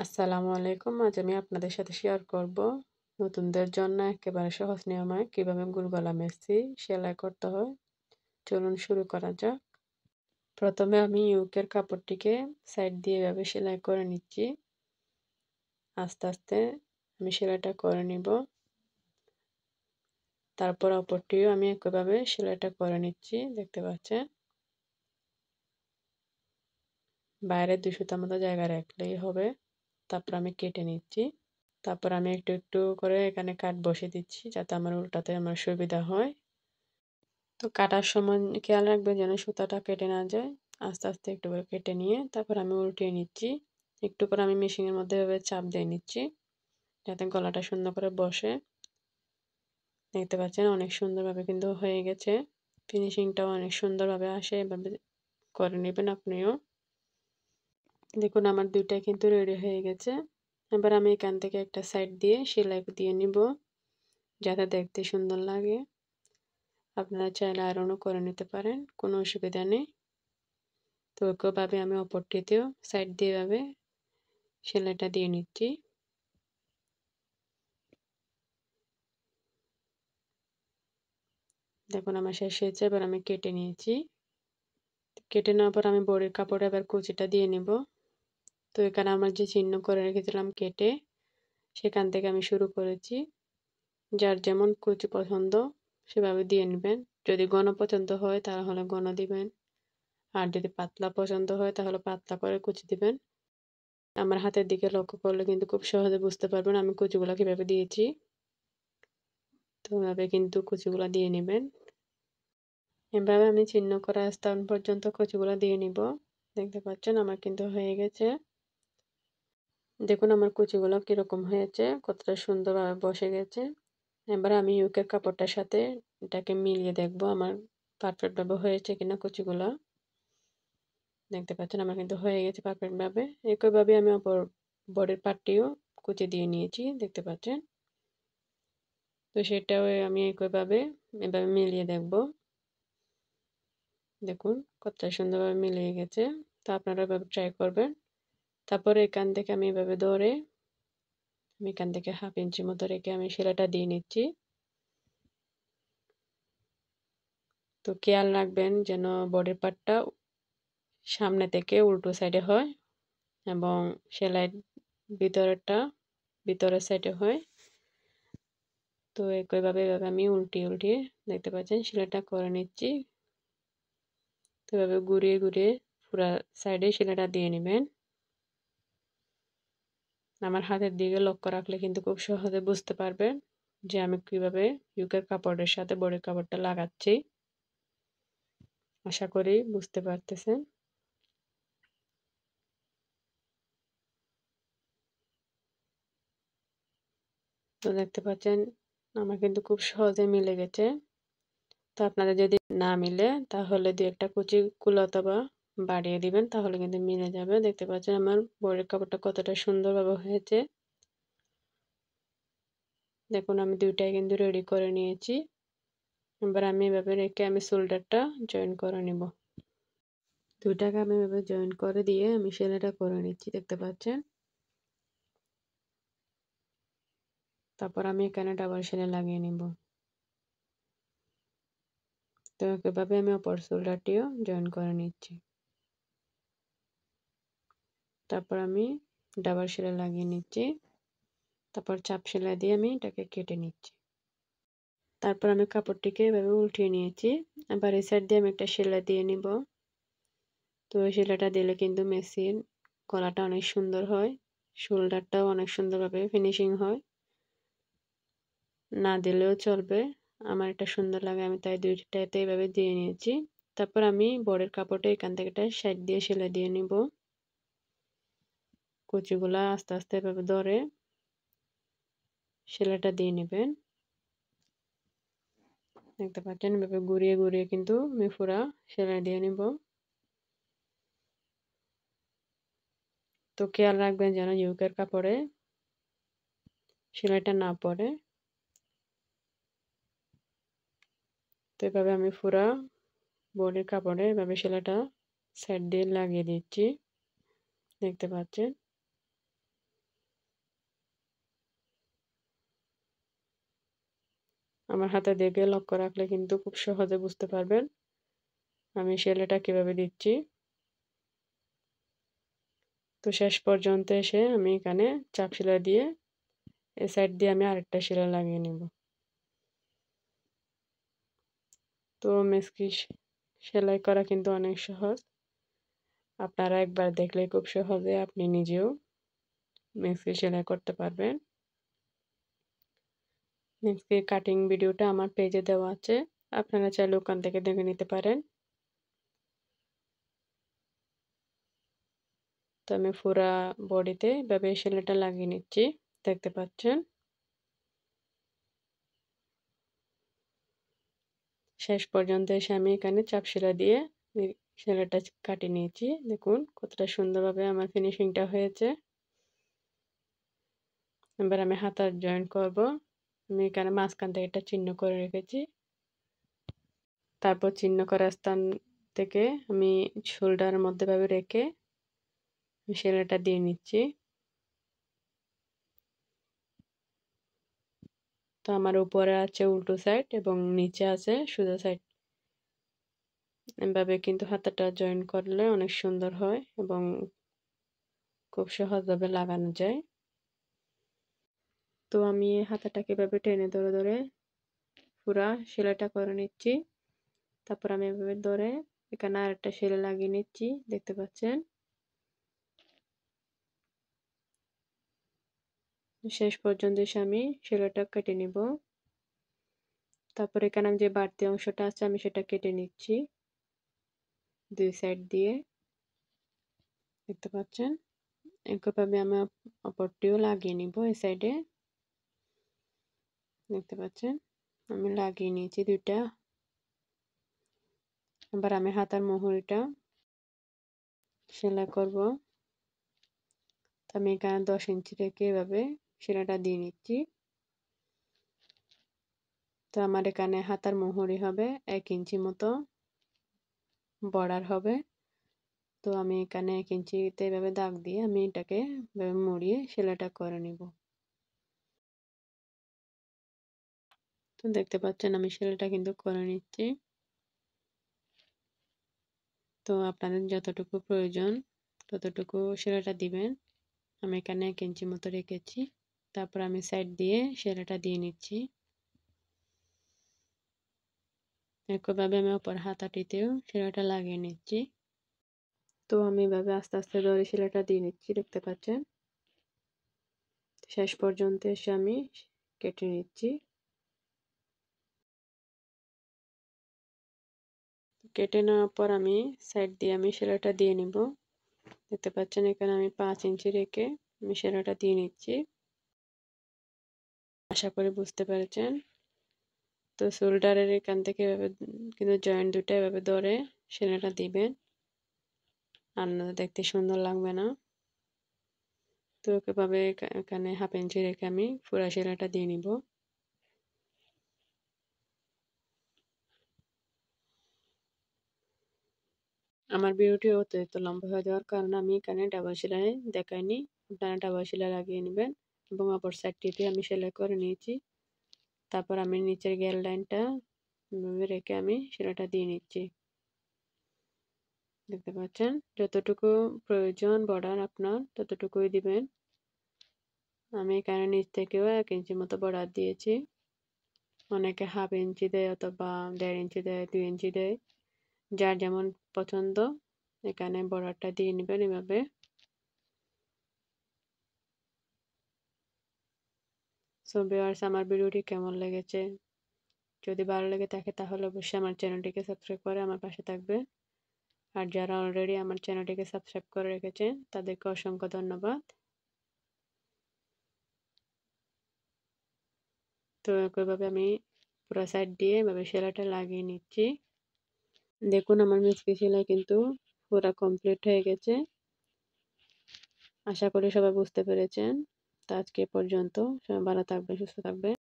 আসসালামু আলাইকুম। আজ আমি আপনাদের সাথে শেয়ার করব নতুনদের জন্য একেবারে সহজ নিয়মে কিভাবে গলা মেশি সেলাই করতে হয়। চলুন শুরু করা যাক। প্রথমে আমি ইউকের কাপড়টিকে সাইড দিয়ে এভাবে সেলাই করে নিচ্ছি। আস্তে আস্তে আমি সেলাইটা করে নিব। তারপর অপরটিও আমি একইভাবে সেলাইটা করে নিচ্ছি, দেখতে পাচ্ছেন। বাইরে 2 সুতার মতো জায়গা রাখলেই হবে। তারপর আমি কেটে নিচ্ছি। তারপর আমি একটু একটু করে এখানে কাট বসিয়ে দিচ্ছি যাতে আমার উল্টাতে আমার সুবিধা হয়। তো কাটার সময় খেয়াল রাখবেন যেন সুতাটা কেটে না যায়। আস্তে আস্তে একটু করে কেটে নিয়ে তারপর আমি উল্টিয়ে নিচ্ছি। একটু করে আমি মেশিনের মধ্যে এভাবে চাপ দিয়ে নিচ্ছি যাতে গলাটা সুন্দর করে বসে। দেখতে পাচ্ছেন অনেক সুন্দরভাবে কিন্তু হয়ে গেছে। ফিনিশিংটাও অনেক সুন্দরভাবে আসে। এভাবে করে নেবেন আপনিও। দেখুন আমার দুইটাই কিন্তু রেডি হয়ে গেছে। এবার আমি এখান থেকে একটা সাইড দিয়ে সেলাই দিয়ে নিব যাতে দেখতে সুন্দর লাগে। আপনারা চাইলে আয়রনও করে নিতে পারেন, কোনো অসুবিধা নেই। তো একইভাবে আমি অপরটিতেও সাইড দিয়ে এভাবে সেলাইটা দিয়ে নিচ্ছি। দেখুন আমার শেষ হয়েছে। এবার আমি কেটে নিয়েছি। কেটে নেওয়ার পর আমি বডির কাপড়ে এবার কুচিটা দিয়ে নিব। তো এখানে আমার যে চিহ্ন করে রেখেছিলাম কেটে, সেখান থেকে আমি শুরু করেছি। যার যেমন কুচি পছন্দ সেভাবে দিয়ে নেবেন। যদি ঘন পছন্দ হয় তাহলে ঘন দিবেন, আর যদি পাতলা পছন্দ হয় তাহলে পাতলা করে কুচি দিবেন। আমার হাতের দিকে লক্ষ্য করলে কিন্তু খুব সহজে বুঝতে পারবেন আমি কুচিগুলো কিভাবে দিয়েছি। তো এভাবে কিন্তু কুচিগুলো দিয়ে নেবেন। এভাবে আমি চিহ্ন করা স্থান পর্যন্ত কুচিগুলো দিয়ে নিব। দেখতে পাচ্ছেন আমার কিন্তু হয়ে গেছে। দেখুন আমার কুচিগুলো কিরকম হয়েছে, কতটা সুন্দরভাবে বসে গেছে। এবার আমি ইউকের কাপড়টার সাথে এটাকে মিলিয়ে দেখব আমার পারফেক্ট ভাবে হয়েছে কিনা কুচিগুলো। দেখতে পাচ্ছেন আমার কিন্তু হয়ে গেছে পারফেক্ট ভাবে। একইভাবে আমি অপর বডির পার্টটিও কুচি দিয়ে নিয়েছি, দেখতে পাচ্ছেন। তো সেটাও আমি একইভাবে এভাবে মিলিয়ে দেখব। দেখুন কতটা সুন্দরভাবে মিলিয়ে গেছে। তো আপনারা এভাবে ট্রাই করবেন। তারপরে এখান থেকে আমি এভাবে ধরে আমি এখান থেকে 1/2 ইঞ্চি মতো রেখে আমি সেলাইটা দিয়ে নিচ্ছি। তো খেয়াল রাখবেন যেন বডির পার্টটা সামনে থেকে উল্টো সাইডে হয় এবং সেলাই ভিতরেরটা ভিতরের সাইডে হয়। তো একইভাবে এভাবে আমি উল্টিয়ে উল্টিয়ে দেখতে পাচ্ছেন সেলাইটা করে নিচ্ছি। তো এভাবে ঘুরিয়ে ঘুরিয়ে পুরো সাইডে সেলাইটা দিয়ে নেবেন। আমার হাতের দিকে লক্ষ্য রাখলে কিন্তু খুব সহজে বুঝতে পারবেন যে আমি কিভাবে ইউকের কাপড়ের সাথে বডির কাপড়টা লাগাচ্ছি। আশা করি বুঝতে পারতেছেন। তো দেখতে পাচ্ছেন আমার কিন্তু খুব সহজে মিলে গেছে। তো আপনাদের যদি না মিলে তাহলে দুই একটা কুচি কুলো অথবা বাড়িয়ে দিবেন, তাহলে কিন্তু মিলে যাবে। দেখতে পাচ্ছেন আমার বডির কাপড়টা কতটা সুন্দরভাবে হয়েছে। দেখুন আমি দুইটাই কিন্তু রেডি করে নিয়েছি। এবার আমি এভাবে রেখে আমি শোল্ডারটা জয়েন করে নিব। দুইটাকে আমি এভাবে জয়েন করে দিয়ে আমি সেলাইটা করে নিচ্ছি, দেখতে পাচ্ছেন। তারপর আমি এখানে ডাবল সেলাই লাগিয়ে নিব। তো এভাবে আমি অপর শোল্ডারটিও জয়েন করে নিচ্ছি। তারপর আমি ডাবল সেলাই লাগিয়ে নিচ্ছি। তারপর চাপ সেলাই দিয়ে আমি এটাকে কেটে নিচ্ছি। তারপর আমি কাপড়টিকে এভাবে উল্টিয়ে নিয়েছি। আবার এই সাইড দিয়ে আমি একটা সেলাই দিয়ে নিব। তো এই সেলাইটা দিলে কিন্তু মেশিন গলাটা অনেক সুন্দর হয়, শোল্ডারটাও অনেক সুন্দরভাবে ফিনিশিং হয়। না দিলেও চলবে, আমার এটা সুন্দর লাগে আমি তাই দুইটাতে এভাবে দিয়ে নিয়েছি। তারপর আমি বডির কাপড়টা এখান থেকে একটা সাইড দিয়ে সেলাই দিয়ে নিব। কুচিগুলা আস্তে আস্তে এভাবে ধরে সেলাইটা দিয়ে নেবেন। দেখতে পাচ্ছেন এভাবে ঘুরিয়ে ঘুরিয়ে কিন্তু আমি পুরা সেলাই দিয়ে নিব। তো খেয়াল রাখবেন যেন ইউকের কাপড়ে সেলাইটা না পড়ে। তো এভাবে আমি পুরা বডির কাপড়ে এভাবে সেলাইটা সাইড দিয়ে লাগিয়ে দিচ্ছি, দেখতে পাচ্ছেন। আমার হাতে দেখে লক্ষ্য রাখলে কিন্তু খুব সহজে বুঝতে পারবেন আমি সেলাইটা কিভাবে দিচ্ছি। তো শেষ পর্যন্ত এসে আমি এখানে চাপ সেলাই দিয়ে এই সাইড দিয়ে আমি আরেকটা সেলাই লাগিয়ে নেব। তো মেসকি সেলাই করা কিন্তু অনেক সহজ। আপনারা একবার দেখলে খুব সহজে আপনি নিজেও মেসকি সেলাই করতে পারবেন। মেসকি কাটিং ভিডিওটা আমার পেজে দেওয়া আছে, আপনারা চাইলে ওখান থেকে দেখে নিতে পারেন। তো আমি পুরা বডিতে এভাবে সেলাইটা লাগিয়ে নিচ্ছি, দেখতে পাচ্ছেন। শেষ পর্যন্ত এসে আমি এখানে চাপ সেলাই দিয়ে সেলাইটা কাটিয়ে নিয়েছি। দেখুন কতটা সুন্দরভাবে আমার ফিনিশিংটা হয়েছে। এবার আমি হাতার জয়েন্ট করব। আমি এখানে মাঝখান থেকে একটা চিহ্ন করে রেখেছি। তারপর চিহ্ন করা স্থান থেকে আমি শোল্ডারের মধ্যে ভাবে রেখে সেলাইটা দিয়ে নিচ্ছি। তো আমার উপরে আছে উল্টো সাইড এবং নিচে আছে সোজা সাইড। এভাবে কিন্তু হাতাটা জয়েন করলে অনেক সুন্দর হয় এবং খুব সহজভাবে লাগানো যায়। তো আমি হাতাটাকে এভাবে টেনে ধরে ধরে পুরা সেলাইটা করে নিচ্ছি। তারপর আমি এভাবে ধরে এখানে আরেকটা সেলাই লাগিয়ে নিচ্ছি, দেখতে পাচ্ছেন। শেষ পর্যন্ত এসে আমি সেলাইটা কেটে নিব। তারপর এখানে যে বাড়তি অংশটা আছে আমি সেটা কেটে নিচ্ছি দুই সাইড দিয়ে, দেখতে পাচ্ছেন। একইভাবে আমি অপরটিও লাগিয়ে নিব এই সাইডে, দেখতে পাচ্ছেন। আমি লাগিয়ে নিয়েছি দুইটা। এবার আমি হাতার মুহুরিটা সেলাই করব। তো আমি এখানে 10 ইঞ্চি রেখে এভাবে সেলাইটা দিয়ে নিচ্ছি। তো আমার এখানে হাতার মুহুরি হবে 1 ইঞ্চি মতো বর্ডার হবে। তো আমি এখানে 1 ইঞ্চিতে এভাবে দাগ দিয়ে আমি এটাকে এভাবে মুড়িয়ে সেলাইটা করে নিব। তো দেখতে পাচ্ছেন আমি সেলাইটা কিন্তু করে নিচ্ছি। তো আপনাদের যতটুকু প্রয়োজন ততটুকু সেলাইটা দিবেন। আমি এখানে 1 ইঞ্চি মতো রেখেছি। তারপর আমি সাইড দিয়ে সেলাইটা দিয়ে নিচ্ছি। একইভাবে আমি অপর হাতাটিতেও সেলাইটা লাগিয়ে নিচ্ছি। তো আমি এভাবে আস্তে আস্তে ধরে সেলাইটা দিয়ে নিচ্ছি, দেখতে পাচ্ছেন। শেষ পর্যন্ত এসে আমি কেটে নিচ্ছি। কেটে নেওয়ার পর আমি সাইড দিয়ে আমি সেলাইটা দিয়ে নিব। দেখতে পাচ্ছেন এখানে আমি 5 ইঞ্চি রেখে আমি সেলাইটা দিয়ে নিচ্ছি। আশা করি বুঝতে পেরেছেন। তো শোল্ডারের এখান থেকে এভাবে কিন্তু জয়েন্ট দুটো এভাবে ধরে সেলাইটা দিবেন, আর না দেখতে সুন্দর লাগবে না। তো এভাবে এখানে 1/2 ইঞ্চি রেখে আমি পুরা সেলাইটা দিয়ে নিব। আমার ভিডিওটি অতিরিক্ত লম্বা হয়ে যাওয়ার কারণে আমি এখানে ডাবল সেলাই দেখাইনি, আপনারা ডাবল সেলাই লাগিয়ে নেবেন। এবং অপর সাইডটিতে আমি সেলাই করে নিয়েছি। তারপর আমি নিচের গ্যাল লাইনটা রেখে আমি সেলাইটা দিয়ে নিচ্ছি, দেখতে পাচ্ছেন। যতটুকু প্রয়োজন বর্ডার আপনার ততটুকুই দিবেন। আমি এখানে নিচ থেকেও 1 ইঞ্চি মতো বর্ডার দিয়েছি। অনেকে 1/2 ইঞ্চি দেয় অথবা 1.5 ইঞ্চি দেয়, 2 ইঞ্চি দেয়, যার যেমন পছন্দ এখানে বর্ডারটা দিয়ে নেবেন এভাবে। সো ভিউয়ার্স, আমার ভিডিওটি কেমন লেগেছে? যদি ভালো লেগে থাকে তাহলে অবশ্যই আমার চ্যানেলটিকে সাবস্ক্রাইব করে আমার পাশে থাকবে। আর যারা অলরেডি আমার চ্যানেলটিকে সাবস্ক্রাইব করে রেখেছেন তাদেরকে অসংখ্য ধন্যবাদ। তো একইভাবে আমি পুরো সাইড দিয়ে এভাবে সেলাইটা লাগিয়ে নিচ্ছি। দেখুন আমার মিচকি সেলাই কিন্তু পুরো কমপ্লিট হয়ে গেছে। আশা করি সবাই বুঝতে পেরেছেন। তো আজকে এ পর্যন্ত। সবাই ভালো থাকবেন, সুস্থ থাকবেন।